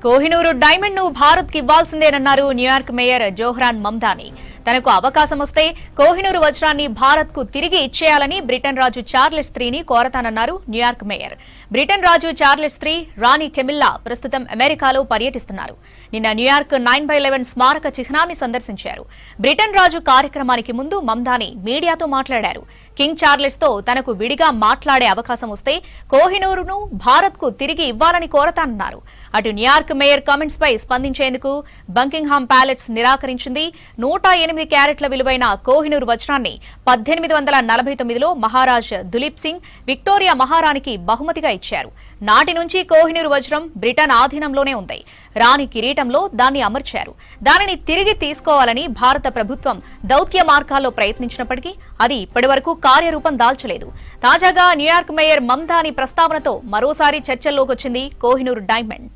Kohinoor diamond ను భారత్ కి ఇవ్వాల్సిందేనన్నారు New York mayor Zohran Mamdani. తనకు అవకాశం వస్తే కోహినూరు వజ్రాన్ని భారత్ కు తిరిగి ఇచ్చేయాలని బ్రిటన్ రాజు చార్లెస్ ని కోరతానన్నారు న్యూయార్క్ మేయర్. బ్రిటన్ రాజు చార్లెస్ రాణి కెమిల్లా ప్రస్తుతం అమెరికాలో పర్యటిస్తున్నారు. నిన్న న్యూయార్క్ 9/11 స్మారక చిహ్నాన్ని సందర్శించారు. బ్రిటన్ రాజు కార్యక్రమానికి ముందు మమ్దాని మీడియాతో మాట్లాడారు. కింగ్ చార్లెస్ తో తనకు విడిగా మాట్లాడే అవకాశం వస్తే కోహినూరును భారత్ కు తిరిగి ఇవ్వాలని కోరతానన్నారు. అటు న్యూయార్క్ మేయర్ కామెంట్స్ పై స్పందించేందుకు బంకింగ్హామ్ ప్యాలెస్ నిరాకరించింది. 108 క్యారెట్ల విలువైన కోహినూరు వజ్రాన్ని 1849లో మహారాజ్ దులీప్ సింగ్ విక్టోరియా మహారాణికి బహుమతిగా ఇచ్చారు. నాటి నుంచి కోహినూరు వజ్రం బ్రిటన్ ఆధీనంలోనే ఉంది. రాణి కిరీటంలో దాన్ని అమర్చారు. దానిని తిరిగి తీసుకోవాలని భారత ప్రభుత్వం దౌత్య మార్గాల్లో ప్రయత్నించినప్పటికీ అది ఇప్పటివరకు కార్యరూపం దాల్చలేదు. తాజాగా న్యూయార్క్ మేయర్ మమ్దాని ప్రస్తావనతో మరోసారి చర్చల్లోకొచ్చింది కోహినూరు డైమండ్.